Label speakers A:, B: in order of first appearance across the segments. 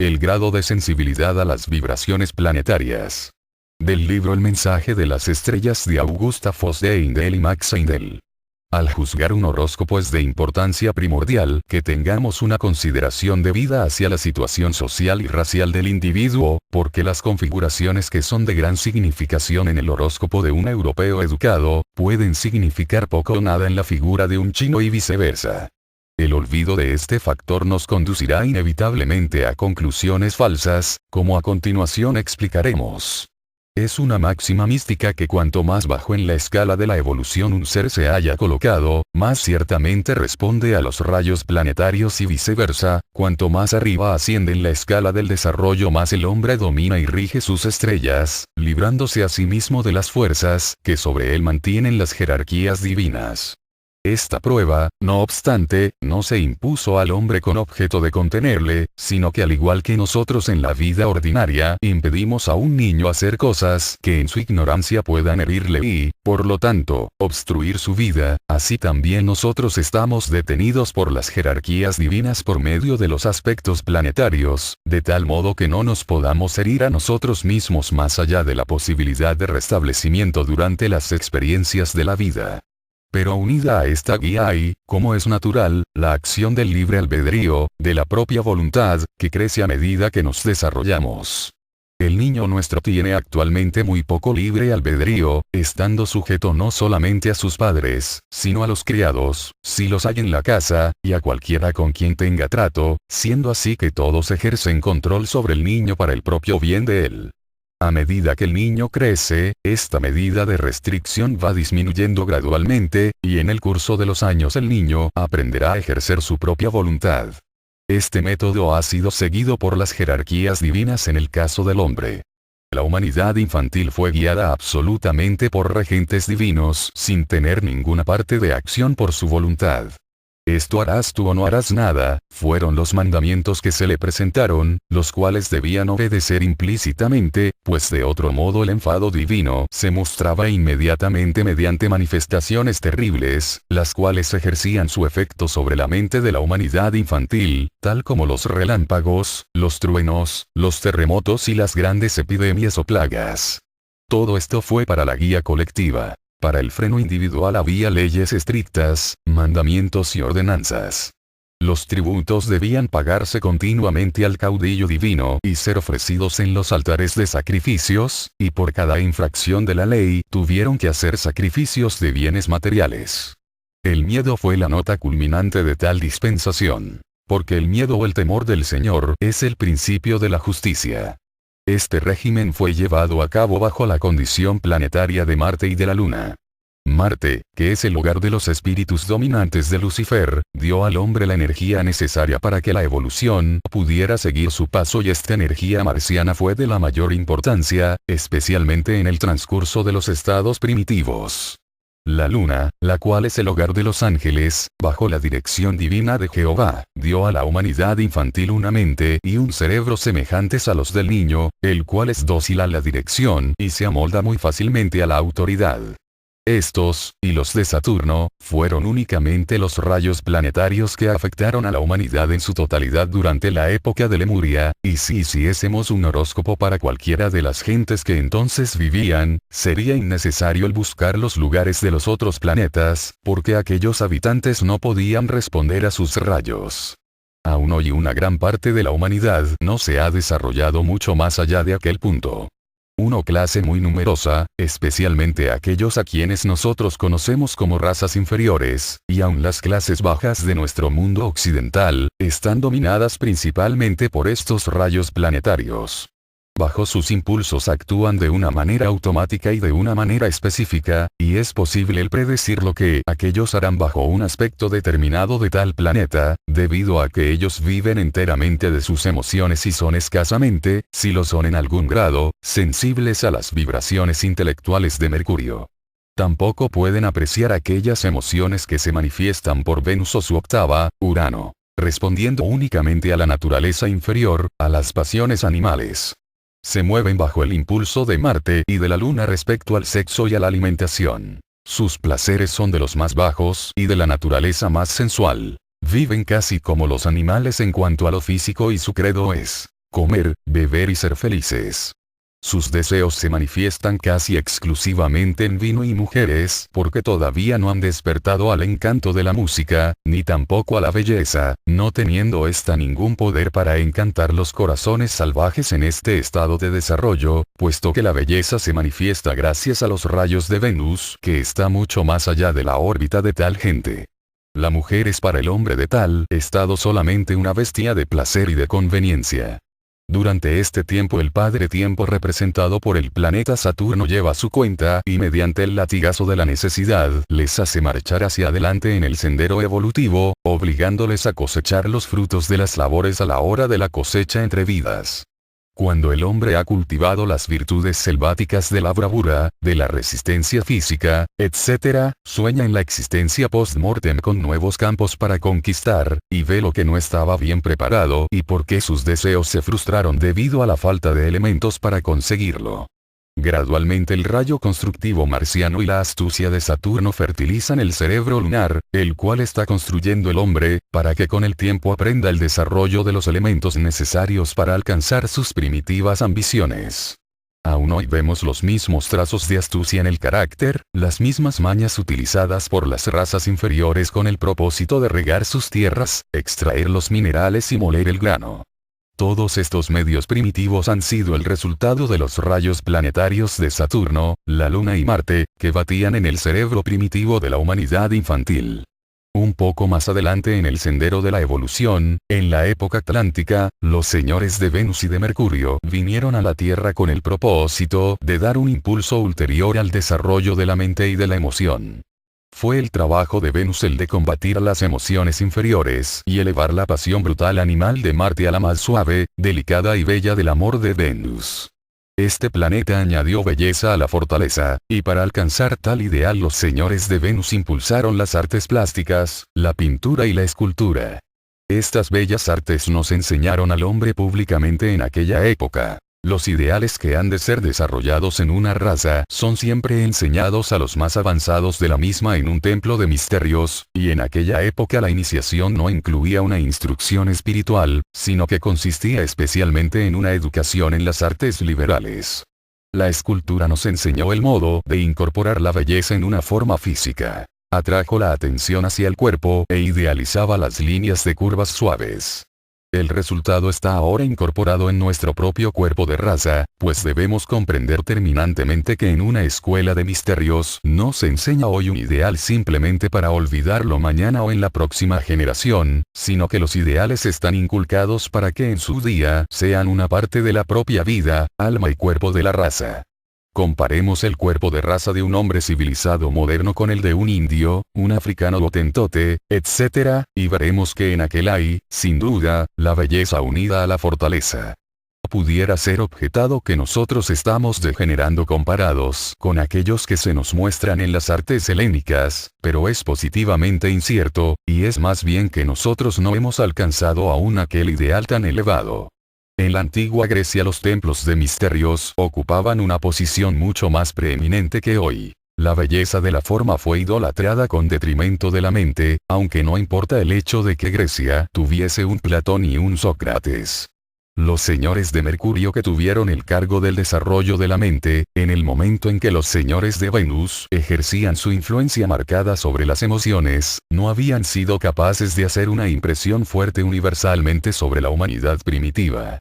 A: el grado de sensibilidad a las vibraciones planetarias. Del libro El mensaje de las estrellas de Augusta Voss de Eindel y Max Eindel. Al juzgar un horóscopo es de importancia primordial que tengamos una consideración debida hacia la situación social y racial del individuo, porque las configuraciones que son de gran significación en el horóscopo de un europeo educado, pueden significar poco o nada en la figura de un chino y viceversa. El olvido de este factor nos conducirá inevitablemente a conclusiones falsas, como a continuación explicaremos. Es una máxima mística que cuanto más bajo en la escala de la evolución un ser se haya colocado, más ciertamente responde a los rayos planetarios y viceversa, cuanto más arriba asciende en la escala del desarrollo más el hombre domina y rige sus estrellas, librándose a sí mismo de las fuerzas que sobre él mantienen las jerarquías divinas. Esta prueba, no obstante, no se impuso al hombre con objeto de contenerle, sino que al igual que nosotros en la vida ordinaria, impedimos a un niño hacer cosas que en su ignorancia puedan herirle y, por lo tanto, obstruir su vida, así también nosotros estamos detenidos por las jerarquías divinas por medio de los aspectos planetarios, de tal modo que no nos podamos herir a nosotros mismos más allá de la posibilidad de restablecimiento durante las experiencias de la vida. Pero unida a esta guía hay, como es natural, la acción del libre albedrío, de la propia voluntad, que crece a medida que nos desarrollamos. El niño nuestro tiene actualmente muy poco libre albedrío, estando sujeto no solamente a sus padres, sino a los criados, si los hay en la casa, y a cualquiera con quien tenga trato, siendo así que todos ejercen control sobre el niño para el propio bien de él. A medida que el niño crece, esta medida de restricción va disminuyendo gradualmente, y en el curso de los años el niño aprenderá a ejercer su propia voluntad. Este método ha sido seguido por las jerarquías divinas en el caso del hombre. La humanidad infantil fue guiada absolutamente por regentes divinos sin tener ninguna parte de acción por su voluntad. Esto harás tú o no harás nada, fueron los mandamientos que se le presentaron, los cuales debían obedecer implícitamente, pues de otro modo el enfado divino se mostraba inmediatamente mediante manifestaciones terribles, las cuales ejercían su efecto sobre la mente de la humanidad infantil, tal como los relámpagos, los truenos, los terremotos y las grandes epidemias o plagas. Todo esto fue para la guía colectiva. Para el freno individual había leyes estrictas, mandamientos y ordenanzas. Los tributos debían pagarse continuamente al caudillo divino y ser ofrecidos en los altares de sacrificios, y por cada infracción de la ley tuvieron que hacer sacrificios de bienes materiales. El miedo fue la nota culminante de tal dispensación. Porque el miedo o el temor del Señor es el principio de la justicia. Este régimen fue llevado a cabo bajo la condición planetaria de Marte y de la Luna. Marte, que es el hogar de los espíritus dominantes de Lucifer, dio al hombre la energía necesaria para que la evolución pudiera seguir su paso y esta energía marciana fue de la mayor importancia, especialmente en el transcurso de los estados primitivos. La Luna, la cual es el hogar de los ángeles, bajo la dirección divina de Jehová, dio a la humanidad infantil una mente y un cerebro semejantes a los del niño, el cual es dócil a la dirección y se amolda muy fácilmente a la autoridad. Estos, y los de Saturno, fueron únicamente los rayos planetarios que afectaron a la humanidad en su totalidad durante la época de Lemuria, y si hiciésemos un horóscopo para cualquiera de las gentes que entonces vivían, sería innecesario el buscar los lugares de los otros planetas, porque aquellos habitantes no podían responder a sus rayos. Aún hoy una gran parte de la humanidad no se ha desarrollado mucho más allá de aquel punto. Una clase muy numerosa, especialmente aquellos a quienes nosotros conocemos como razas inferiores, y aun las clases bajas de nuestro mundo occidental, están dominadas principalmente por estos rayos planetarios. Bajo sus impulsos actúan de una manera automática y de una manera específica, y es posible el predecir lo que aquellos harán bajo un aspecto determinado de tal planeta, debido a que ellos viven enteramente de sus emociones y son escasamente, si lo son en algún grado, sensibles a las vibraciones intelectuales de Mercurio. Tampoco pueden apreciar aquellas emociones que se manifiestan por Venus o su octava, Urano, respondiendo únicamente a la naturaleza inferior, a las pasiones animales. Se mueven bajo el impulso de Marte y de la Luna respecto al sexo y a la alimentación. Sus placeres son de los más bajos y de la naturaleza más sensual. Viven casi como los animales en cuanto a lo físico y su credo es: comer, beber y ser felices. Sus deseos se manifiestan casi exclusivamente en vino y mujeres porque todavía no han despertado al encanto de la música, ni tampoco a la belleza, no teniendo ésta ningún poder para encantar los corazones salvajes en este estado de desarrollo, puesto que la belleza se manifiesta gracias a los rayos de Venus, que está mucho más allá de la órbita de tal gente. La mujer es para el hombre de tal estado solamente una bestia de placer y de conveniencia. Durante este tiempo el Padre Tiempo representado por el planeta Saturno lleva su cuenta y mediante el latigazo de la necesidad les hace marchar hacia adelante en el sendero evolutivo, obligándoles a cosechar los frutos de las labores a la hora de la cosecha entre vidas. Cuando el hombre ha cultivado las virtudes selváticas de la bravura, de la resistencia física, etc., sueña en la existencia post-mortem con nuevos campos para conquistar, y ve lo que no estaba bien preparado y por qué sus deseos se frustraron debido a la falta de elementos para conseguirlo. Gradualmente el rayo constructivo marciano y la astucia de Saturno fertilizan el cerebro lunar, el cual está construyendo el hombre, para que con el tiempo aprenda el desarrollo de los elementos necesarios para alcanzar sus primitivas ambiciones. Aún hoy vemos los mismos trazos de astucia en el carácter, las mismas mañas utilizadas por las razas inferiores con el propósito de regar sus tierras, extraer los minerales y moler el grano. Todos estos medios primitivos han sido el resultado de los rayos planetarios de Saturno, la Luna y Marte, que batían en el cerebro primitivo de la humanidad infantil. Un poco más adelante en el sendero de la evolución, en la época atlántica, los señores de Venus y de Mercurio vinieron a la Tierra con el propósito de dar un impulso ulterior al desarrollo de la mente y de la emoción. Fue el trabajo de Venus el de combatir las emociones inferiores y elevar la pasión brutal animal de Marte a la más suave, delicada y bella del amor de Venus. Este planeta añadió belleza a la fortaleza, y para alcanzar tal ideal los señores de Venus impulsaron las artes plásticas, la pintura y la escultura. Estas bellas artes nos enseñaron al hombre públicamente en aquella época. Los ideales que han de ser desarrollados en una raza son siempre enseñados a los más avanzados de la misma en un templo de misterios, y en aquella época la iniciación no incluía una instrucción espiritual, sino que consistía especialmente en una educación en las artes liberales. La escultura nos enseñó el modo de incorporar la belleza en una forma física. Atrajo la atención hacia el cuerpo e idealizaba las líneas de curvas suaves. El resultado está ahora incorporado en nuestro propio cuerpo de raza, pues debemos comprender terminantemente que en una escuela de misterios no se enseña hoy un ideal simplemente para olvidarlo mañana o en la próxima generación, sino que los ideales están inculcados para que en su día sean una parte de la propia vida, alma y cuerpo de la raza. Comparemos el cuerpo de raza de un hombre civilizado moderno con el de un indio, un africano hotentote, etc., y veremos que en aquel hay, sin duda, la belleza unida a la fortaleza. Pudiera ser objetado que nosotros estamos degenerando comparados con aquellos que se nos muestran en las artes helénicas, pero es positivamente incierto, y es más bien que nosotros no hemos alcanzado aún aquel ideal tan elevado. En la antigua Grecia los templos de misterios ocupaban una posición mucho más preeminente que hoy. La belleza de la forma fue idolatrada con detrimento de la mente, aunque no importa el hecho de que Grecia tuviese un Platón y un Sócrates. Los señores de Mercurio que tuvieron el cargo del desarrollo de la mente, en el momento en que los señores de Venus ejercían su influencia marcada sobre las emociones, no habían sido capaces de hacer una impresión fuerte universalmente sobre la humanidad primitiva.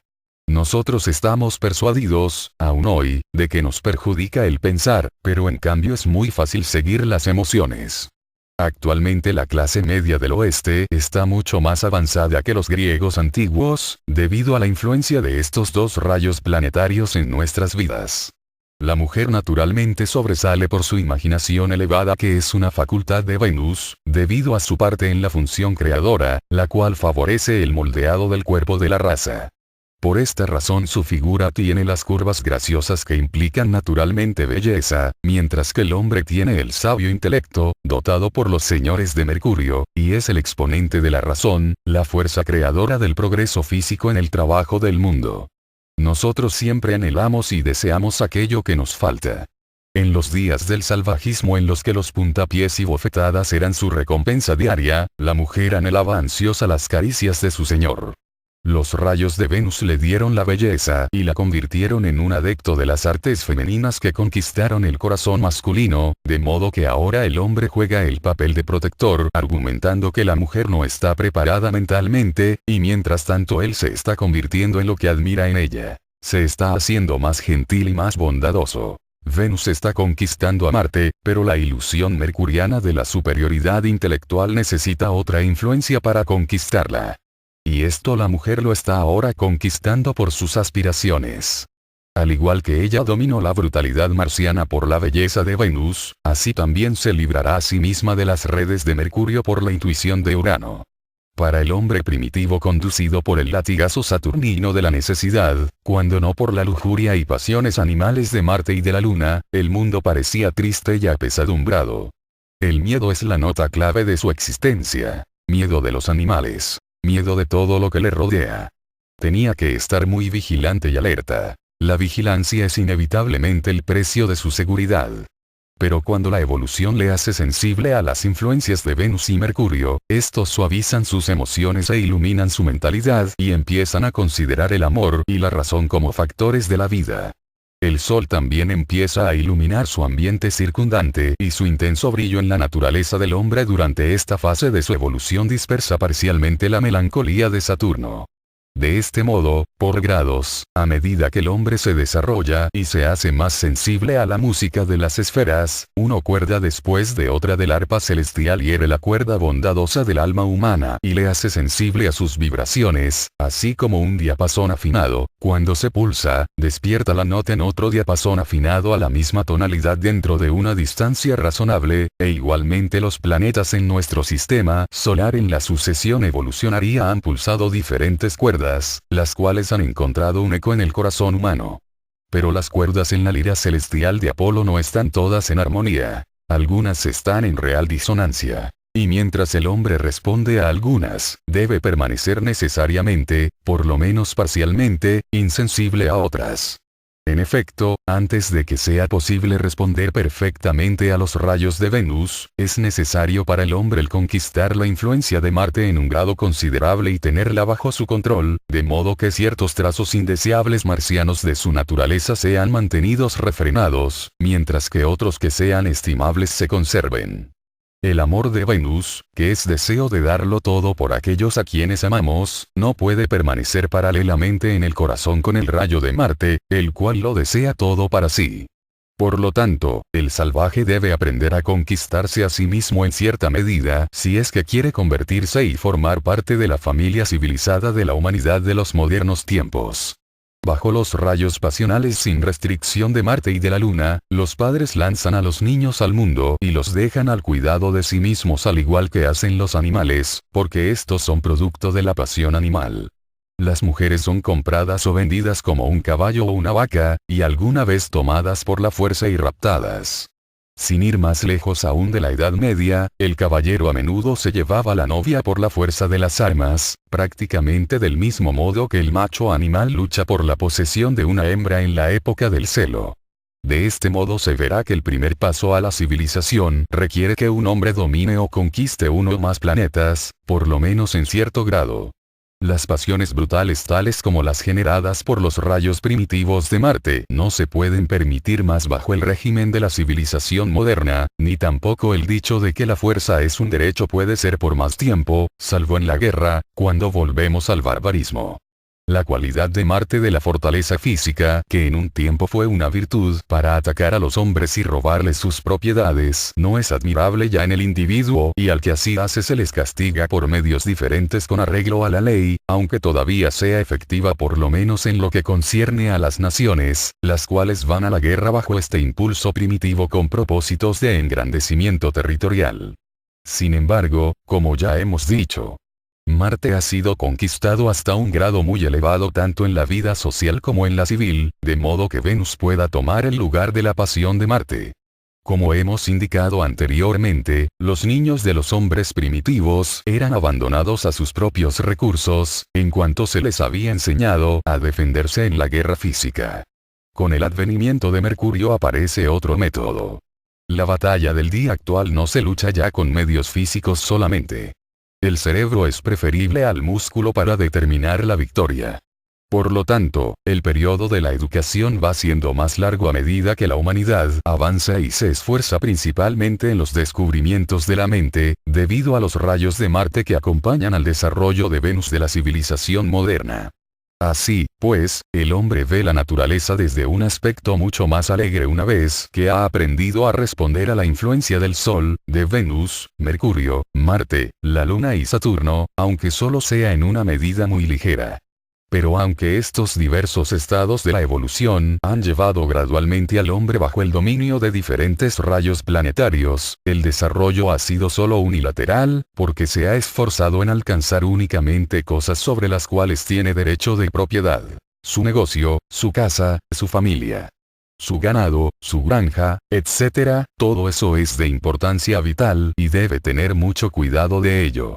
A: Nosotros estamos persuadidos, aún hoy, de que nos perjudica el pensar, pero en cambio es muy fácil seguir las emociones. Actualmente la clase media del oeste está mucho más avanzada que los griegos antiguos, debido a la influencia de estos dos rayos planetarios en nuestras vidas. La mujer naturalmente sobresale por su imaginación elevada que es una facultad de Venus, debido a su parte en la función creadora, la cual favorece el moldeado del cuerpo de la raza. Por esta razón su figura tiene las curvas graciosas que implican naturalmente belleza, mientras que el hombre tiene el sabio intelecto, dotado por los señores de Mercurio, y es el exponente de la razón, la fuerza creadora del progreso físico en el trabajo del mundo. Nosotros siempre anhelamos y deseamos aquello que nos falta. En los días del salvajismo en los que los puntapiés y bofetadas eran su recompensa diaria, la mujer anhelaba ansiosa las caricias de su señor. Los rayos de Venus le dieron la belleza y la convirtieron en un adepto de las artes femeninas que conquistaron el corazón masculino, de modo que ahora el hombre juega el papel de protector, argumentando que la mujer no está preparada mentalmente, y mientras tanto él se está convirtiendo en lo que admira en ella. Se está haciendo más gentil y más bondadoso. Venus está conquistando a Marte, pero la ilusión mercuriana de la superioridad intelectual necesita otra influencia para conquistarla. Y esto la mujer lo está ahora conquistando por sus aspiraciones. Al igual que ella dominó la brutalidad marciana por la belleza de Venus, así también se librará a sí misma de las redes de Mercurio por la intuición de Urano. Para el hombre primitivo conducido por el latigazo saturnino de la necesidad, cuando no por la lujuria y pasiones animales de Marte y de la Luna, el mundo parecía triste y apesadumbrado. El miedo es la nota clave de su existencia. Miedo de los animales. Miedo de todo lo que le rodea. Tenía que estar muy vigilante y alerta. La vigilancia es inevitablemente el precio de su seguridad. Pero cuando la evolución le hace sensible a las influencias de Venus y Mercurio, estos suavizan sus emociones e iluminan su mentalidad y empiezan a considerar el amor y la razón como factores de la vida. El sol también empieza a iluminar su ambiente circundante y su intenso brillo en la naturaleza del hombre durante esta fase de su evolución dispersa parcialmente la melancolía de Saturno. De este modo, por grados, a medida que el hombre se desarrolla y se hace más sensible a la música de las esferas, una cuerda después de otra del arpa celestial hiere la cuerda bondadosa del alma humana y le hace sensible a sus vibraciones, así como un diapasón afinado, cuando se pulsa, despierta la nota en otro diapasón afinado a la misma tonalidad dentro de una distancia razonable, e igualmente los planetas en nuestro sistema solar en la sucesión evolucionaria han pulsado diferentes cuerdas, las cuales han encontrado un eco en el corazón humano. Pero las cuerdas en la lira celestial de Apolo no están todas en armonía. Algunas están en real disonancia. Y mientras el hombre responde a algunas, debe permanecer necesariamente, por lo menos parcialmente, insensible a otras. En efecto, antes de que sea posible responder perfectamente a los rayos de Venus, es necesario para el hombre el conquistar la influencia de Marte en un grado considerable y tenerla bajo su control, de modo que ciertos trazos indeseables marcianos de su naturaleza sean mantenidos refrenados, mientras que otros que sean estimables se conserven. El amor de Venus, que es deseo de darlo todo por aquellos a quienes amamos, no puede permanecer paralelamente en el corazón con el rayo de Marte, el cual lo desea todo para sí. Por lo tanto, el salvaje debe aprender a conquistarse a sí mismo en cierta medida si es que quiere convertirse y formar parte de la familia civilizada de la humanidad de los modernos tiempos. Bajo los rayos pasionales sin restricción de Marte y de la Luna, los padres lanzan a los niños al mundo y los dejan al cuidado de sí mismos al igual que hacen los animales, porque estos son producto de la pasión animal. Las mujeres son compradas o vendidas como un caballo o una vaca, y alguna vez tomadas por la fuerza y raptadas. Sin ir más lejos aún de la Edad Media, el caballero a menudo se llevaba a la novia por la fuerza de las armas, prácticamente del mismo modo que el macho animal lucha por la posesión de una hembra en la época del celo. De este modo se verá que el primer paso a la civilización requiere que un hombre domine o conquiste uno o más planetas, por lo menos en cierto grado. Las pasiones brutales tales como las generadas por los rayos primitivos de Marte no se pueden permitir más bajo el régimen de la civilización moderna, ni tampoco el dicho de que la fuerza es un derecho puede ser por más tiempo, salvo en la guerra, cuando volvemos al barbarismo. La cualidad de Marte de la fortaleza física, que en un tiempo fue una virtud para atacar a los hombres y robarles sus propiedades, no es admirable ya en el individuo y al que así hace se les castiga por medios diferentes con arreglo a la ley, aunque todavía sea efectiva por lo menos en lo que concierne a las naciones, las cuales van a la guerra bajo este impulso primitivo con propósitos de engrandecimiento territorial. Sin embargo, como ya hemos dicho, Marte ha sido conquistado hasta un grado muy elevado tanto en la vida social como en la civil, de modo que Venus pueda tomar el lugar de la pasión de Marte. Como hemos indicado anteriormente, los niños de los hombres primitivos eran abandonados a sus propios recursos, en cuanto se les había enseñado a defenderse en la guerra física. Con el advenimiento de Mercurio aparece otro método. La batalla del día actual no se lucha ya con medios físicos solamente. El cerebro es preferible al músculo para determinar la victoria. Por lo tanto, el periodo de la educación va siendo más largo a medida que la humanidad avanza y se esfuerza principalmente en los descubrimientos de la mente, debido a los rayos de Marte que acompañan al desarrollo de Venus de la civilización moderna. Así, pues, el hombre ve la naturaleza desde un aspecto mucho más alegre una vez que ha aprendido a responder a la influencia del Sol, de Venus, Mercurio, Marte, la Luna y Saturno, aunque solo sea en una medida muy ligera. Pero aunque estos diversos estados de la evolución han llevado gradualmente al hombre bajo el dominio de diferentes rayos planetarios, el desarrollo ha sido solo unilateral, porque se ha esforzado en alcanzar únicamente cosas sobre las cuales tiene derecho de propiedad. Su negocio, su casa, su familia, su ganado, su granja, etc., todo eso es de importancia vital y debe tener mucho cuidado de ello.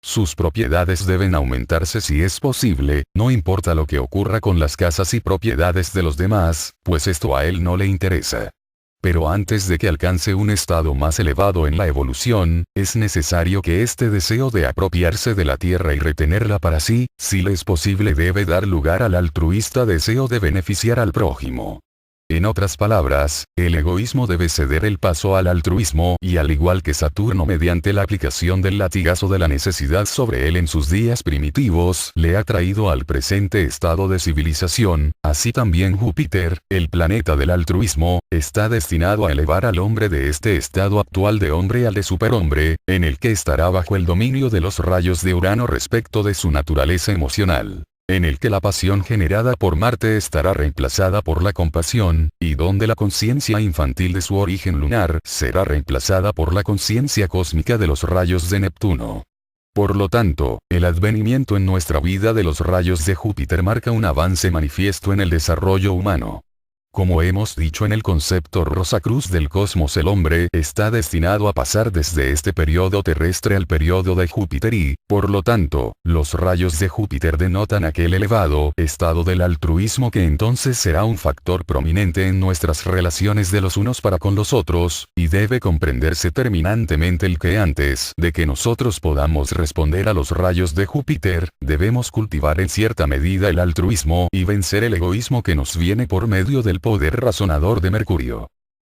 A: Sus propiedades deben aumentarse si es posible, no importa lo que ocurra con las casas y propiedades de los demás, pues esto a él no le interesa. Pero antes de que alcance un estado más elevado en la evolución, es necesario que este deseo de apropiarse de la tierra y retenerla para sí, si le es posible, debe dar lugar al altruista deseo de beneficiar al prójimo. En otras palabras, el egoísmo debe ceder el paso al altruismo y al igual que Saturno mediante la aplicación del latigazo de la necesidad sobre él en sus días primitivos le ha traído al presente estado de civilización, así también Júpiter, el planeta del altruismo, está destinado a elevar al hombre de este estado actual de hombre al de superhombre, en el que estará bajo el dominio de los rayos de Urano respecto de su naturaleza emocional, en el que la pasión generada por Marte estará reemplazada por la compasión, y donde la conciencia infantil de su origen lunar será reemplazada por la conciencia cósmica de los rayos de Neptuno. Por lo tanto, el advenimiento en nuestra vida de los rayos de Júpiter marca un avance manifiesto en el desarrollo humano. Como hemos dicho en el concepto Rosacruz del cosmos, el hombre está destinado a pasar desde este periodo terrestre al periodo de Júpiter y, por lo tanto, los rayos de Júpiter denotan aquel elevado estado del altruismo que entonces será un factor prominente en nuestras relaciones de los unos para con los otros, y debe comprenderse terminantemente el que antes de que nosotros podamos responder a los rayos de Júpiter, debemos cultivar en cierta medida el altruismo y vencer el egoísmo que nos viene por medio del poder razonador de Mercurio.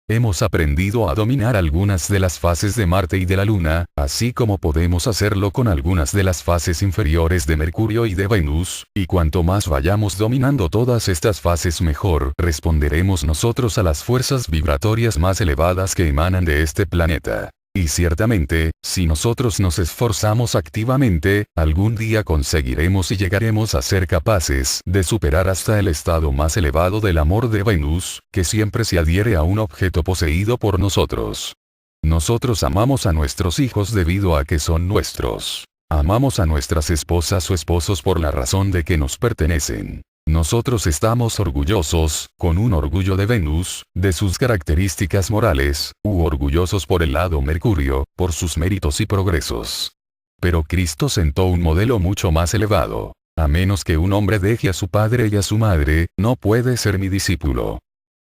A: Hemos aprendido a dominar algunas de las fases de Marte y de la Luna, así como podemos hacerlo con algunas de las fases inferiores de Mercurio y de Venus, y cuanto más vayamos dominando todas estas fases mejor responderemos nosotros a las fuerzas vibratorias más elevadas que emanan de este planeta. Y ciertamente, si nosotros nos esforzamos activamente, algún día conseguiremos y llegaremos a ser capaces de superar hasta el estado más elevado del amor de Venus, que siempre se adhiere a un objeto poseído por nosotros. Nosotros amamos a nuestros hijos debido a que son nuestros. Amamos a nuestras esposas o esposos por la razón de que nos pertenecen. Nosotros estamos orgullosos, con un orgullo de Venus, de sus características morales, u orgullosos por el lado Mercurio, por sus méritos y progresos. Pero Cristo sentó un modelo mucho más elevado. A menos que un hombre deje a su padre y a su madre, no puede ser mi discípulo.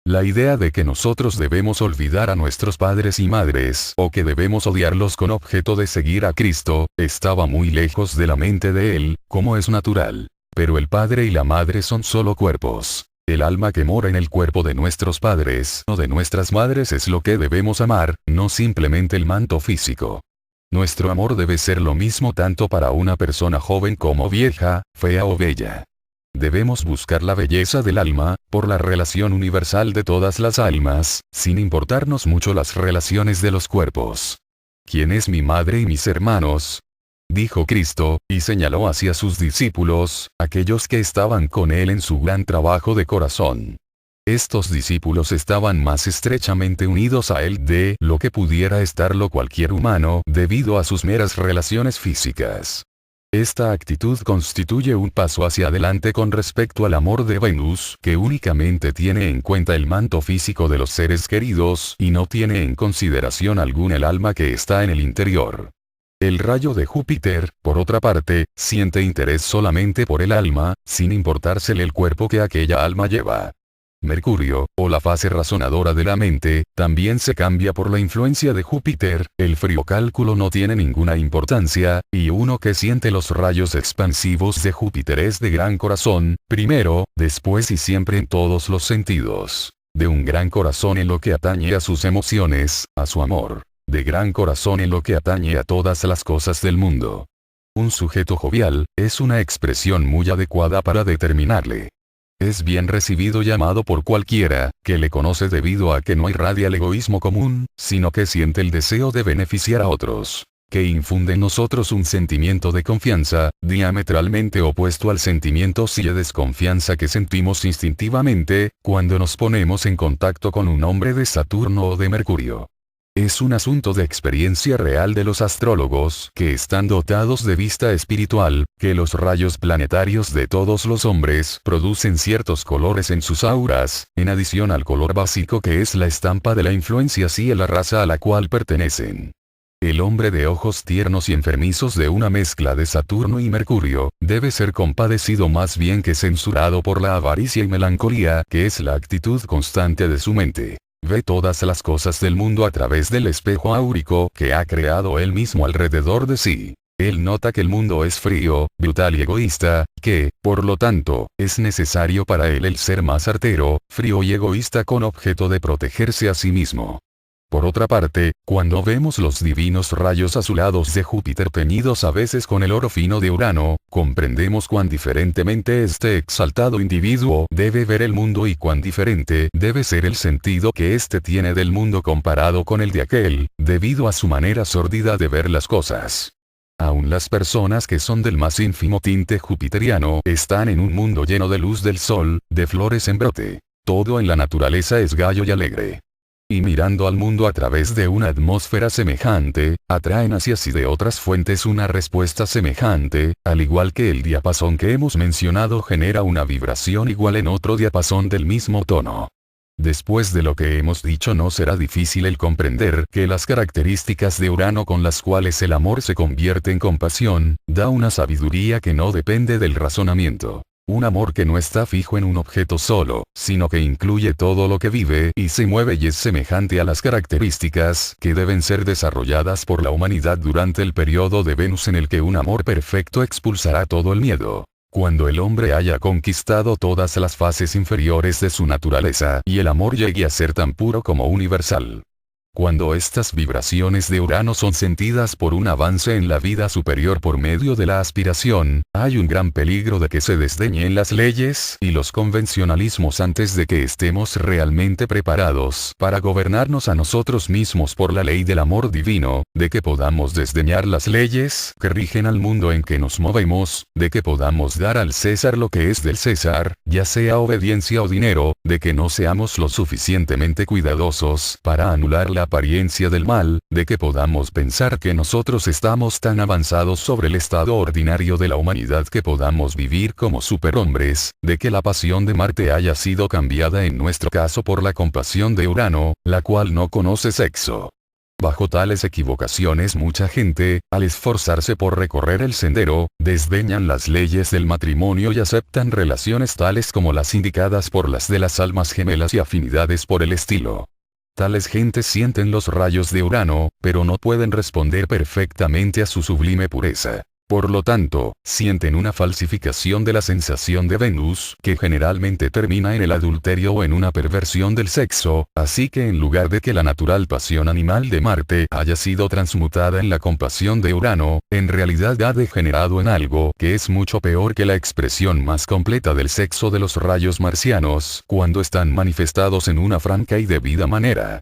A: La idea de que nosotros debemos olvidar a nuestros padres y madres o que debemos odiarlos con objeto de seguir a Cristo, estaba muy lejos de la mente de él, como es natural. Pero el padre y la madre son solo cuerpos. El alma que mora en el cuerpo de nuestros padres o de nuestras madres es lo que debemos amar, no simplemente el manto físico. Nuestro amor debe ser lo mismo tanto para una persona joven como vieja, fea o bella. Debemos buscar la belleza del alma, por la relación universal de todas las almas, sin importarnos mucho las relaciones de los cuerpos. ¿Quién es mi madre y mis hermanos?, dijo Cristo, y señaló hacia sus discípulos, aquellos que estaban con él en su gran trabajo de corazón. Estos discípulos estaban más estrechamente unidos a él de lo que pudiera estarlo cualquier humano, debido a sus meras relaciones físicas. Esta actitud constituye un paso hacia adelante con respecto al amor de Venus, que únicamente tiene en cuenta el manto físico de los seres queridos y no tiene en consideración alguna el alma que está en el interior. El rayo de Júpiter, por otra parte, siente interés solamente por el alma, sin importársele el cuerpo que aquella alma lleva. Mercurio, o la fase razonadora de la mente, también se cambia por la influencia de Júpiter. El frío cálculo no tiene ninguna importancia, y uno que siente los rayos expansivos de Júpiter es de gran corazón, primero, después y siempre en todos los sentidos. De un gran corazón en lo que atañe a sus emociones, a su amor. De gran corazón en lo que atañe a todas las cosas del mundo. Un sujeto jovial, es una expresión muy adecuada para determinarle. Es bien recibido y amado por cualquiera, que le conoce debido a que no irradia el egoísmo común, sino que siente el deseo de beneficiar a otros. Que infunde en nosotros un sentimiento de confianza, diametralmente opuesto al sentimiento de desconfianza que sentimos instintivamente, cuando nos ponemos en contacto con un hombre de Saturno o de Mercurio. Es un asunto de experiencia real de los astrólogos que están dotados de vista espiritual, que los rayos planetarios de todos los hombres producen ciertos colores en sus auras, en adición al color básico que es la estampa de la influencia y la raza a la cual pertenecen. El hombre de ojos tiernos y enfermizos de una mezcla de Saturno y Mercurio, debe ser compadecido más bien que censurado por la avaricia y melancolía que es la actitud constante de su mente. Ve todas las cosas del mundo a través del espejo áurico que ha creado él mismo alrededor de sí. Él nota que el mundo es frío, brutal y egoísta, que, por lo tanto, es necesario para él el ser más artero, frío y egoísta con objeto de protegerse a sí mismo. Por otra parte, cuando vemos los divinos rayos azulados de Júpiter teñidos a veces con el oro fino de Urano, comprendemos cuán diferentemente este exaltado individuo debe ver el mundo y cuán diferente debe ser el sentido que éste tiene del mundo comparado con el de aquel, debido a su manera sórdida de ver las cosas. Aún las personas que son del más ínfimo tinte jupiteriano están en un mundo lleno de luz del sol, de flores en brote. Todo en la naturaleza es gallo y alegre. Y mirando al mundo a través de una atmósfera semejante, atraen hacia sí de otras fuentes una respuesta semejante, al igual que el diapasón que hemos mencionado genera una vibración igual en otro diapasón del mismo tono. Después de lo que hemos dicho no será difícil el comprender que las características de Urano con las cuales el amor se convierte en compasión, da una sabiduría que no depende del razonamiento. Un amor que no está fijo en un objeto solo, sino que incluye todo lo que vive y se mueve y es semejante a las características que deben ser desarrolladas por la humanidad durante el periodo de Venus en el que un amor perfecto expulsará todo el miedo. Cuando el hombre haya conquistado todas las fases inferiores de su naturaleza y el amor llegue a ser tan puro como universal. Cuando estas vibraciones de Urano son sentidas por un avance en la vida superior por medio de la aspiración, hay un gran peligro de que se desdeñen las leyes y los convencionalismos antes de que estemos realmente preparados para gobernarnos a nosotros mismos por la ley del amor divino, de que podamos desdeñar las leyes que rigen al mundo en que nos movemos, de que podamos dar al César lo que es del César, ya sea obediencia o dinero, de que no seamos lo suficientemente cuidadosos para anular la apariencia del mal, de que podamos pensar que nosotros estamos tan avanzados sobre el estado ordinario de la humanidad que podamos vivir como superhombres, de que la pasión de Marte haya sido cambiada en nuestro caso por la compasión de Urano, la cual no conoce sexo. Bajo tales equivocaciones mucha gente, al esforzarse por recorrer el sendero, desdeñan las leyes del matrimonio y aceptan relaciones tales como las indicadas por las de las almas gemelas y afinidades por el estilo. Tales gentes sienten los rayos de Urano, pero no pueden responder perfectamente a su sublime pureza. Por lo tanto, sienten una falsificación de la sensación de Venus, que generalmente termina en el adulterio o en una perversión del sexo, así que en lugar de que la natural pasión animal de Marte haya sido transmutada en la compasión de Urano, en realidad ha degenerado en algo que es mucho peor que la expresión más completa del sexo de los rayos marcianos, cuando están manifestados en una franca y debida manera.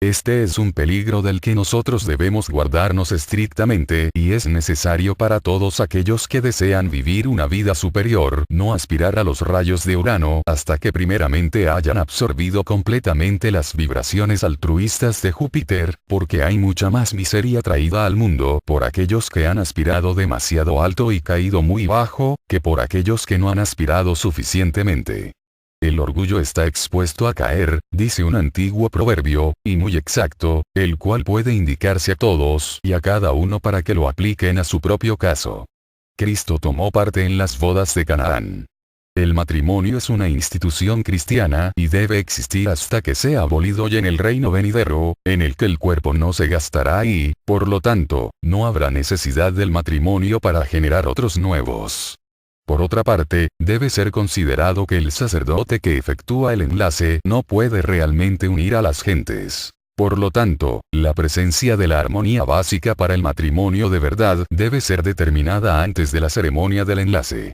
A: Este es un peligro del que nosotros debemos guardarnos estrictamente y es necesario para todos aquellos que desean vivir una vida superior no aspirar a los rayos de Urano hasta que primeramente hayan absorbido completamente las vibraciones altruistas de Júpiter, porque hay mucha más miseria traída al mundo por aquellos que han aspirado demasiado alto y caído muy bajo, que por aquellos que no han aspirado suficientemente. El orgullo está expuesto a caer, dice un antiguo proverbio, y muy exacto, el cual puede indicarse a todos y a cada uno para que lo apliquen a su propio caso. Cristo tomó parte en las bodas de Canaán. El matrimonio es una institución cristiana y debe existir hasta que sea abolido y en el reino venidero, en el que el cuerpo no se gastará y, por lo tanto, no habrá necesidad del matrimonio para generar otros nuevos. Por otra parte, debe ser considerado que el sacerdote que efectúa el enlace no puede realmente unir a las gentes. Por lo tanto, la presencia de la armonía básica para el matrimonio de verdad debe ser determinada antes de la ceremonia del enlace.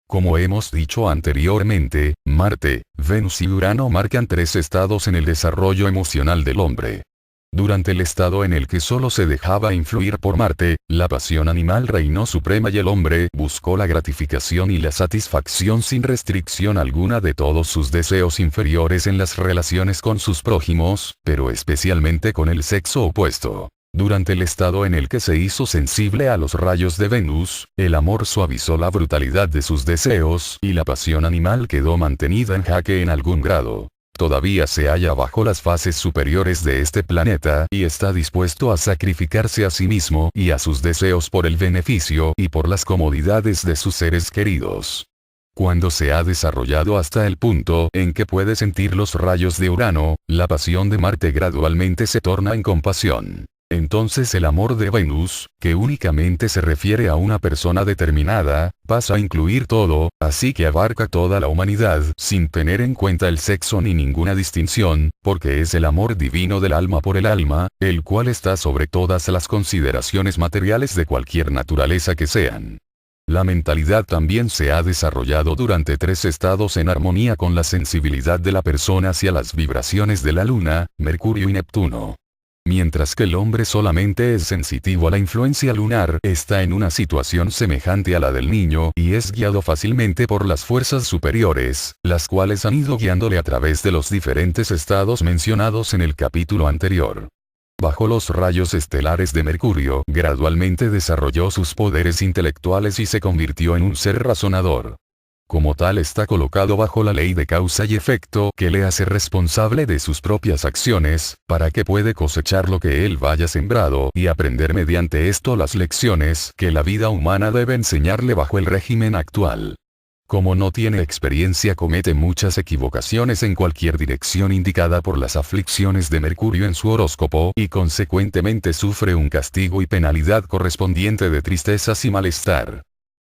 A: Como hemos dicho anteriormente, Marte, Venus y Urano marcan 3 estados en el desarrollo emocional del hombre. Durante el estado en el que solo se dejaba influir por Marte, la pasión animal reinó suprema y el hombre buscó la gratificación y la satisfacción sin restricción alguna de todos sus deseos inferiores en las relaciones con sus prójimos, pero especialmente con el sexo opuesto. Durante el estado en el que se hizo sensible a los rayos de Venus, el amor suavizó la brutalidad de sus deseos y la pasión animal quedó mantenida en jaque en algún grado. Todavía se halla bajo las fases superiores de este planeta y está dispuesto a sacrificarse a sí mismo y a sus deseos por el beneficio y por las comodidades de sus seres queridos. Cuando se ha desarrollado hasta el punto en que puede sentir los rayos de Urano, la pasión de Marte gradualmente se torna en compasión. Entonces el amor de Venus, que únicamente se refiere a una persona determinada, pasa a incluir todo, así que abarca toda la humanidad sin tener en cuenta el sexo ni ninguna distinción, porque es el amor divino del alma por el alma, el cual está sobre todas las consideraciones materiales de cualquier naturaleza que sean. La mentalidad también se ha desarrollado durante 3 estados en armonía con la sensibilidad de la persona hacia las vibraciones de la Luna, Mercurio y Neptuno. Mientras que el hombre solamente es sensitivo a la influencia lunar, está en una situación semejante a la del niño y es guiado fácilmente por las fuerzas superiores, las cuales han ido guiándole a través de los diferentes estados mencionados en el capítulo anterior. Bajo los rayos estelares de Mercurio, gradualmente desarrolló sus poderes intelectuales y se convirtió en un ser razonador. Como tal está colocado bajo la ley de causa y efecto que le hace responsable de sus propias acciones, para que puede cosechar lo que él vaya sembrado y aprender mediante esto las lecciones que la vida humana debe enseñarle bajo el régimen actual. Como no tiene experiencia, comete muchas equivocaciones en cualquier dirección indicada por las aflicciones de Mercurio en su horóscopo y consecuentemente sufre un castigo y penalidad correspondiente de tristezas y malestar.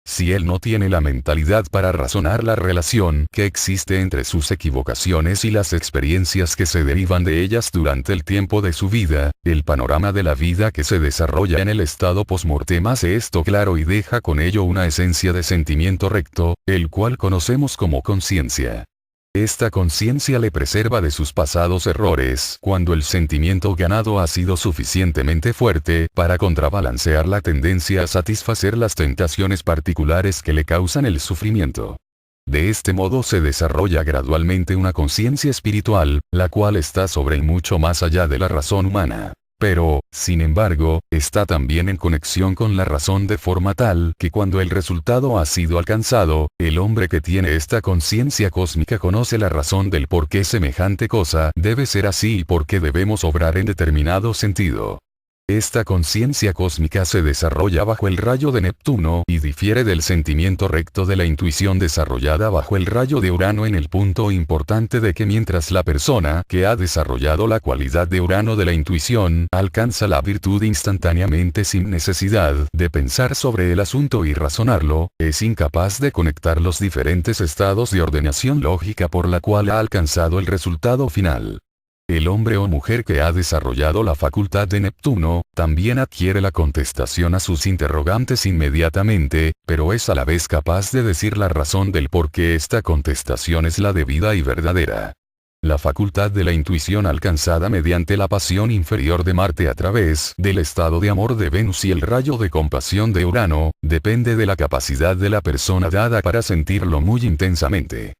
A: Si él no tiene la mentalidad para razonar la relación que existe entre sus equivocaciones y las experiencias que se derivan de ellas durante el tiempo de su vida, el panorama de la vida que se desarrolla en el estado post-mortem hace esto claro y deja con ello una esencia de sentimiento recto, el cual conocemos como conciencia. Esta conciencia le preserva de sus pasados errores cuando el sentimiento ganado ha sido suficientemente fuerte para contrabalancear la tendencia a satisfacer las tentaciones particulares que le causan el sufrimiento. De este modo se desarrolla gradualmente una conciencia espiritual, la cual está sobre y mucho más allá de la razón humana. Pero, sin embargo, está también en conexión con la razón de forma tal que cuando el resultado ha sido alcanzado, el hombre que tiene esta conciencia cósmica conoce la razón del por qué semejante cosa debe ser así y por qué debemos obrar en determinado sentido. Esta conciencia cósmica se desarrolla bajo el rayo de Neptuno y difiere del sentimiento recto de la intuición desarrollada bajo el rayo de Urano en el punto importante de que mientras la persona que ha desarrollado la cualidad de Urano de la intuición alcanza la virtud instantáneamente sin necesidad de pensar sobre el asunto y razonarlo, es incapaz de conectar los diferentes estados de ordenación lógica por la cual ha alcanzado el resultado final. El hombre o mujer que ha desarrollado la facultad de Neptuno, también adquiere la contestación a sus interrogantes inmediatamente, pero es a la vez capaz de decir la razón del por qué esta contestación es la debida y verdadera. La facultad de la intuición alcanzada mediante la pasión inferior de Marte a través del estado de amor de Venus y el rayo de compasión de Urano, depende de la capacidad de la persona dada para sentirlo muy intensamente.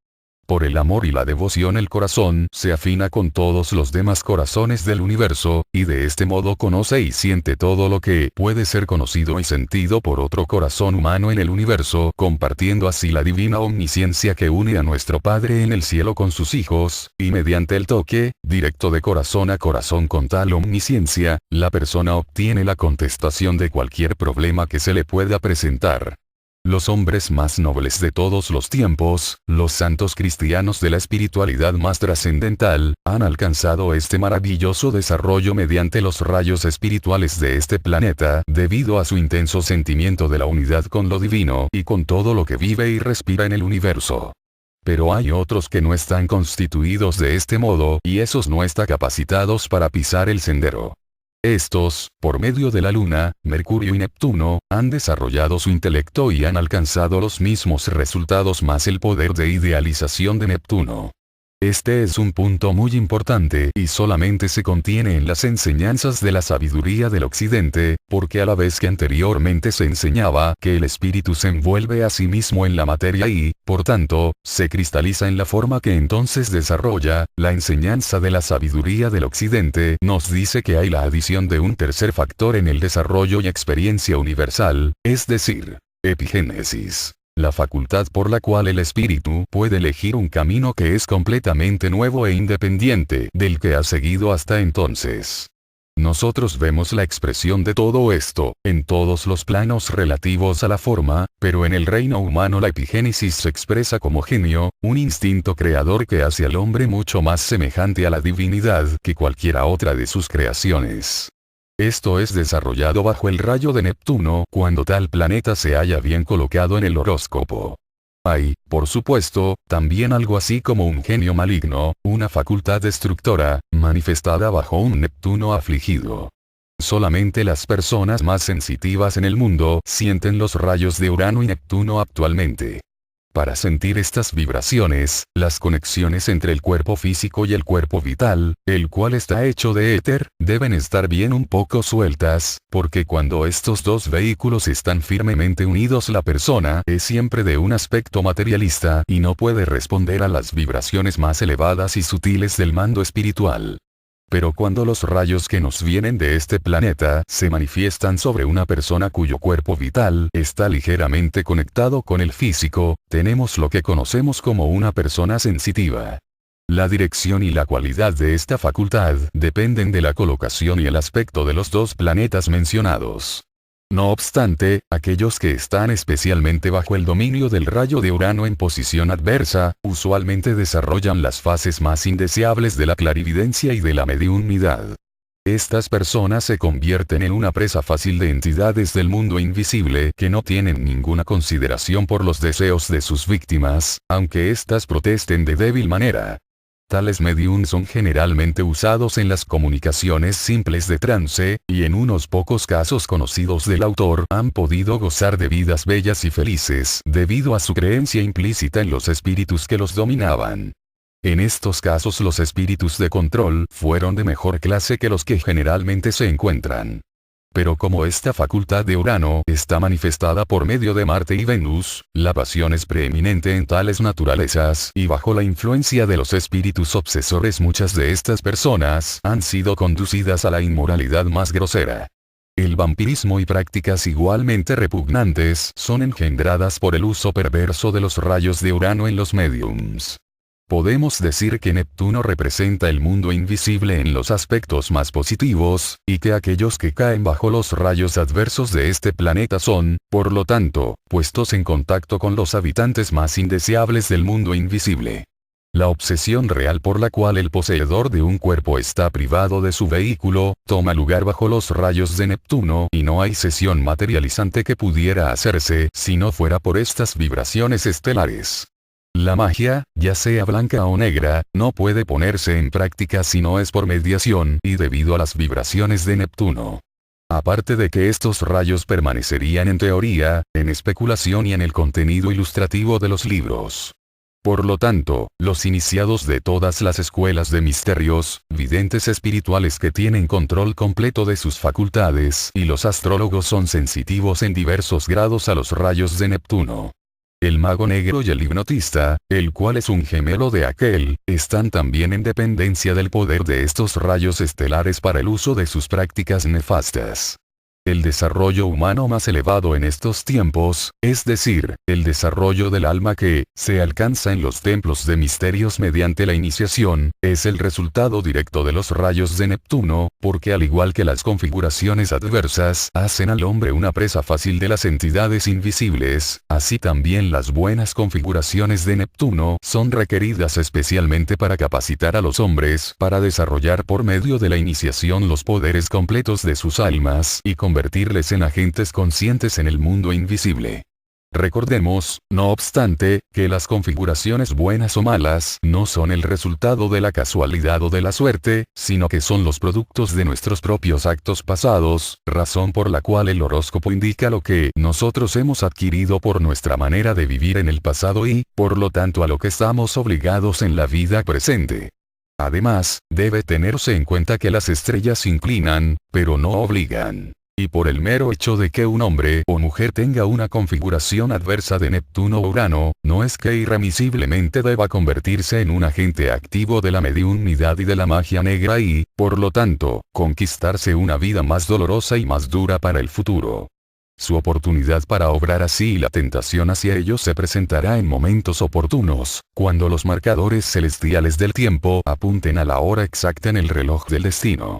A: Por el amor y la devoción el corazón se afina con todos los demás corazones del universo, y de este modo conoce y siente todo lo que puede ser conocido y sentido por otro corazón humano en el universo, compartiendo así la divina omnisciencia que une a nuestro Padre en el cielo con sus hijos, y mediante el toque, directo de corazón a corazón con tal omnisciencia, la persona obtiene la contestación de cualquier problema que se le pueda presentar. Los hombres más nobles de todos los tiempos, los santos cristianos de la espiritualidad más trascendental, han alcanzado este maravilloso desarrollo mediante los rayos espirituales de este planeta, debido a su intenso sentimiento de la unidad con lo divino y con todo lo que vive y respira en el universo. Pero hay otros que no están constituidos de este modo, y esos no están capacitados para pisar el sendero. Estos, por medio de la Luna, Mercurio y Neptuno, han desarrollado su intelecto y han alcanzado los mismos resultados más el poder de idealización de Neptuno. Este es un punto muy importante y solamente se contiene en las enseñanzas de la sabiduría del Occidente, porque a la vez que anteriormente se enseñaba que el espíritu se envuelve a sí mismo en la materia y, por tanto, se cristaliza en la forma que entonces desarrolla, la enseñanza de la sabiduría del Occidente nos dice que hay la adición de un tercer factor en el desarrollo y experiencia universal, es decir, epigénesis. La facultad por la cual el espíritu puede elegir un camino que es completamente nuevo e independiente del que ha seguido hasta entonces. Nosotros vemos la expresión de todo esto, en todos los planos relativos a la forma, pero en el reino humano la epigénesis se expresa como genio, un instinto creador que hace al hombre mucho más semejante a la divinidad que cualquiera otra de sus creaciones. Esto es desarrollado bajo el rayo de Neptuno cuando tal planeta se haya bien colocado en el horóscopo. Hay, por supuesto, también algo así como un genio maligno, una facultad destructora, manifestada bajo un Neptuno afligido. Solamente las personas más sensitivas en el mundo sienten los rayos de Urano y Neptuno actualmente. Para sentir estas vibraciones, las conexiones entre el cuerpo físico y el cuerpo vital, el cual está hecho de éter, deben estar bien un poco sueltas, porque cuando estos dos vehículos están firmemente unidos la persona es siempre de un aspecto materialista y no puede responder a las vibraciones más elevadas y sutiles del mando espiritual. Pero cuando los rayos que nos vienen de este planeta se manifiestan sobre una persona cuyo cuerpo vital está ligeramente conectado con el físico, tenemos lo que conocemos como una persona sensitiva. La dirección y la cualidad de esta facultad dependen de la colocación y el aspecto de los dos planetas mencionados. No obstante, aquellos que están especialmente bajo el dominio del rayo de Urano en posición adversa, usualmente desarrollan las fases más indeseables de la clarividencia y de la mediunidad. Estas personas se convierten en una presa fácil de entidades del mundo invisible que no tienen ninguna consideración por los deseos de sus víctimas, aunque éstas protesten de débil manera. Tales mediums son generalmente usados en las comunicaciones simples de trance, y en unos pocos casos conocidos del autor han podido gozar de vidas bellas y felices debido a su creencia implícita en los espíritus que los dominaban. En estos casos los espíritus de control fueron de mejor clase que los que generalmente se encuentran. Pero como esta facultad de Urano está manifestada por medio de Marte y Venus, la pasión es preeminente en tales naturalezas y bajo la influencia de los espíritus obsesores muchas de estas personas han sido conducidas a la inmoralidad más grosera. El vampirismo y prácticas igualmente repugnantes son engendradas por el uso perverso de los rayos de Urano en los médiums. Podemos decir que Neptuno representa el mundo invisible en los aspectos más positivos, y que aquellos que caen bajo los rayos adversos de este planeta son, por lo tanto, puestos en contacto con los habitantes más indeseables del mundo invisible. La obsesión real por la cual el poseedor de un cuerpo está privado de su vehículo, toma lugar bajo los rayos de Neptuno y no hay sesión materializante que pudiera hacerse si no fuera por estas vibraciones estelares. La magia, ya sea blanca o negra, no puede ponerse en práctica si no es por mediación y debido a las vibraciones de Neptuno. Aparte de que estos rayos permanecerían en teoría, en especulación y en el contenido ilustrativo de los libros. Por lo tanto, los iniciados de todas las escuelas de misterios, videntes espirituales que tienen control completo de sus facultades y los astrólogos son sensitivos en diversos grados a los rayos de Neptuno. El mago negro y el hipnotista, el cual es un gemelo de aquel, están también en dependencia del poder de estos rayos estelares para el uso de sus prácticas nefastas. El desarrollo humano más elevado en estos tiempos, es decir, el desarrollo del alma que se alcanza en los templos de misterios mediante la iniciación, es el resultado directo de los rayos de Neptuno, porque al igual que las configuraciones adversas hacen al hombre una presa fácil de las entidades invisibles, así también las buenas configuraciones de Neptuno son requeridas especialmente para capacitar a los hombres para desarrollar por medio de la iniciación los poderes completos de sus almas y convertirles en agentes conscientes en el mundo invisible. Recordemos, no obstante, que las configuraciones buenas o malas no son el resultado de la casualidad o de la suerte, sino que son los productos de nuestros propios actos pasados, razón por la cual el horóscopo indica lo que nosotros hemos adquirido por nuestra manera de vivir en el pasado y, por lo tanto, a lo que estamos obligados en la vida presente. Además, debe tenerse en cuenta que las estrellas inclinan, pero no obligan. Y por el mero hecho de que un hombre o mujer tenga una configuración adversa de Neptuno o Urano, no es que irremisiblemente deba convertirse en un agente activo de la mediunidad y de la magia negra y, por lo tanto, conquistarse una vida más dolorosa y más dura para el futuro. Su oportunidad para obrar así y la tentación hacia ellos se presentará en momentos oportunos, cuando los marcadores celestiales del tiempo apunten a la hora exacta en el reloj del destino.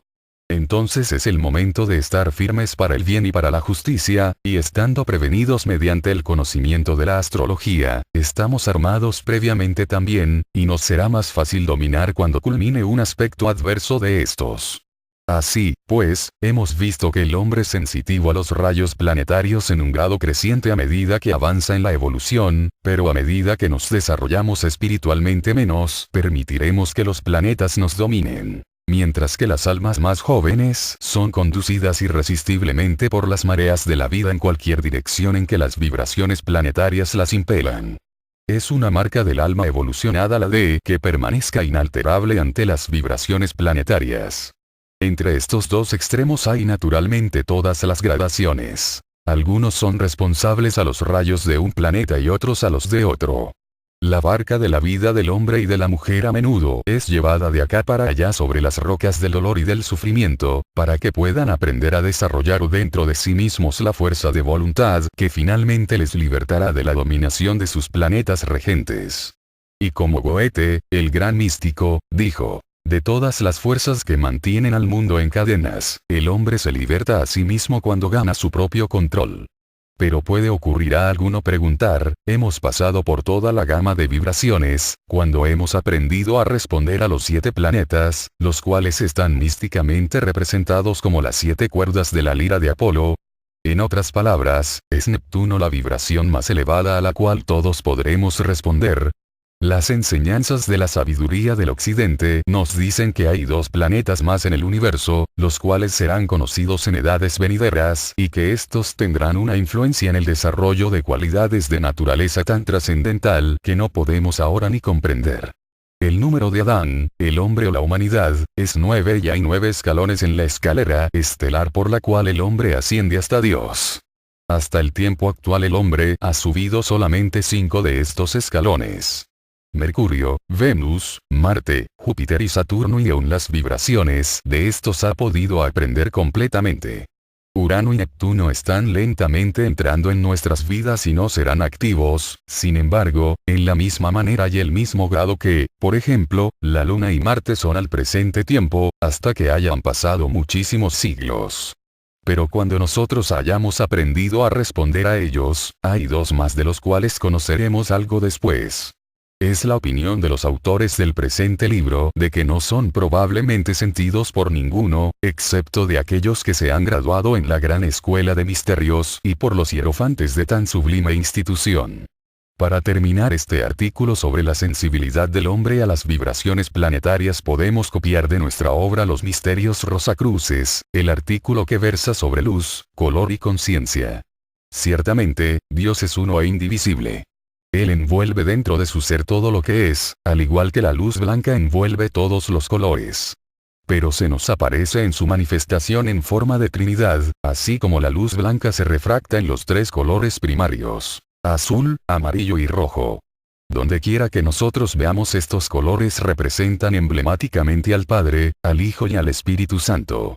A: Entonces es el momento de estar firmes para el bien y para la justicia, y estando prevenidos mediante el conocimiento de la astrología, estamos armados previamente también, y nos será más fácil dominar cuando culmine un aspecto adverso de estos. Así, pues, hemos visto que el hombre es sensitivo a los rayos planetarios en un grado creciente a medida que avanza en la evolución, pero a medida que nos desarrollamos espiritualmente menos, permitiremos que los planetas nos dominen. Mientras que las almas más jóvenes son conducidas irresistiblemente por las mareas de la vida en cualquier dirección en que las vibraciones planetarias las impelan. Es una marca del alma evolucionada la de que permanezca inalterable ante las vibraciones planetarias. Entre estos dos extremos hay naturalmente todas las gradaciones. Algunos son responsables a los rayos de un planeta y otros a los de otro. La barca de la vida del hombre y de la mujer a menudo es llevada de acá para allá sobre las rocas del dolor y del sufrimiento, para que puedan aprender a desarrollar dentro de sí mismos la fuerza de voluntad que finalmente les libertará de la dominación de sus planetas regentes. Y como Goethe, el gran místico, dijo, de todas las fuerzas que mantienen al mundo en cadenas, el hombre se liberta a sí mismo cuando gana su propio control. Pero puede ocurrir a alguno preguntar, hemos pasado por toda la gama de vibraciones, cuando hemos aprendido a responder a los 7 planetas, los cuales están místicamente representados como las 7 cuerdas de la lira de Apolo. En otras palabras, es Neptuno la vibración más elevada a la cual todos podremos responder. Las enseñanzas de la sabiduría del occidente nos dicen que hay 2 planetas más en el universo, los cuales serán conocidos en edades venideras y que estos tendrán una influencia en el desarrollo de cualidades de naturaleza tan trascendental que no podemos ahora ni comprender. El número de Adán, el hombre o la humanidad, es 9 y hay 9 escalones en la escalera estelar por la cual el hombre asciende hasta Dios. Hasta el tiempo actual el hombre ha subido solamente 5 de estos escalones. Mercurio, Venus, Marte, Júpiter y Saturno y aún las vibraciones de estos ha podido aprender completamente. Urano y Neptuno están lentamente entrando en nuestras vidas y no serán activos, sin embargo, en la misma manera y el mismo grado que, por ejemplo, la Luna y Marte son al presente tiempo, hasta que hayan pasado muchísimos siglos. Pero cuando nosotros hayamos aprendido a responder a ellos, hay 2 más de los cuales conoceremos algo después. Es la opinión de los autores del presente libro de que no son probablemente sentidos por ninguno, excepto de aquellos que se han graduado en la gran escuela de misterios y por los hierofantes de tan sublime institución. Para terminar este artículo sobre la sensibilidad del hombre a las vibraciones planetarias podemos copiar de nuestra obra Los Misterios Rosacruces, el artículo que versa sobre luz, color y conciencia. Ciertamente, Dios es uno e indivisible. Él envuelve dentro de su ser todo lo que es, al igual que la luz blanca envuelve todos los colores. Pero se nos aparece en su manifestación en forma de Trinidad, así como la luz blanca se refracta en los 3 colores primarios, azul, amarillo y rojo. Donde quiera que nosotros veamos estos colores representan emblemáticamente al Padre, al Hijo y al Espíritu Santo.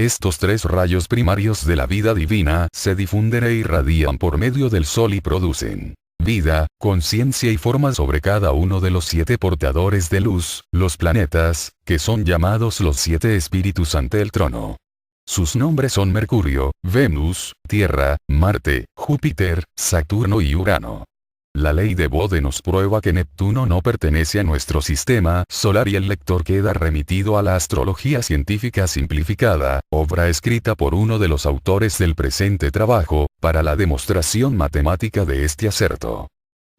A: Estos tres rayos primarios de la vida divina se difunden e irradian por medio del Sol y producen vida, conciencia y forma sobre cada uno de los 7 portadores de luz, los planetas, que son llamados los 7 espíritus ante el trono. Sus nombres son Mercurio, Venus, Tierra, Marte, Júpiter, Saturno y Urano. La ley de Bode nos prueba que Neptuno no pertenece a nuestro sistema solar y el lector queda remitido a la astrología científica simplificada, obra escrita por uno de los autores del presente trabajo, para la demostración matemática de este acerto.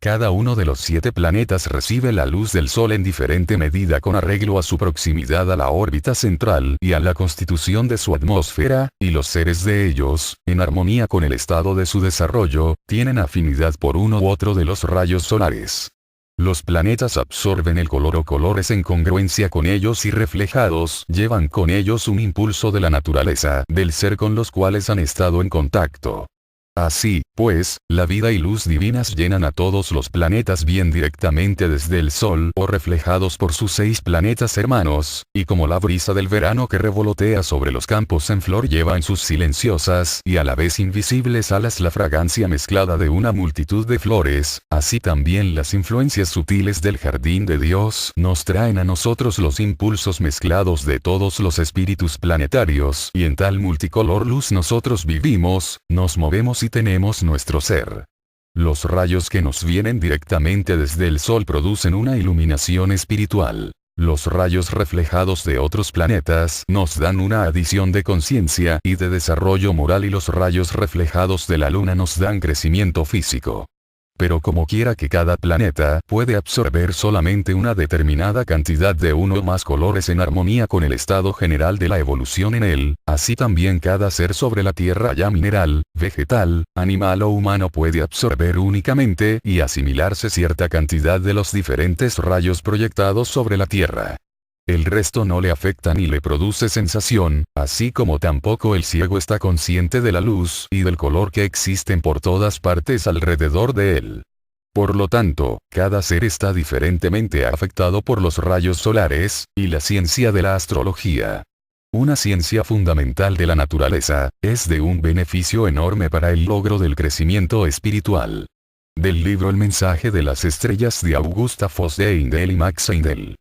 A: Cada uno de los 7 planetas recibe la luz del Sol en diferente medida con arreglo a su proximidad a la órbita central y a la constitución de su atmósfera, y los seres de ellos, en armonía con el estado de su desarrollo, tienen afinidad por uno u otro de los rayos solares. Los planetas absorben el color o colores en congruencia con ellos y reflejados llevan con ellos un impulso de la naturaleza del ser con los cuales han estado en contacto. Así, pues, la vida y luz divinas llenan a todos los planetas bien directamente desde el Sol o reflejados por sus 6 planetas hermanos, y como la brisa del verano que revolotea sobre los campos en flor lleva en sus silenciosas y a la vez invisibles alas la fragancia mezclada de una multitud de flores, así también las influencias sutiles del jardín de Dios nos traen a nosotros los impulsos mezclados de todos los espíritus planetarios y en tal multicolor luz nosotros vivimos, nos movemos y tenemos nuestro ser. Los rayos que nos vienen directamente desde el Sol producen una iluminación espiritual. Los rayos reflejados de otros planetas nos dan una adición de conciencia y de desarrollo moral y los rayos reflejados de la Luna nos dan crecimiento físico. Pero como quiera que cada planeta puede absorber solamente una determinada cantidad de uno o más colores en armonía con el estado general de la evolución en él, así también cada ser sobre la Tierra ya mineral, vegetal, animal o humano puede absorber únicamente y asimilarse cierta cantidad de los diferentes rayos proyectados sobre la Tierra. El resto no le afecta ni le produce sensación, así como tampoco el ciego está consciente de la luz y del color que existen por todas partes alrededor de él. Por lo tanto, cada ser está diferentemente afectado por los rayos solares, y la ciencia de la astrología, una ciencia fundamental de la naturaleza, es de un beneficio enorme para el logro del crecimiento espiritual. Del libro El mensaje de las estrellas de Augusta Voss de Heindel y Max Heindel.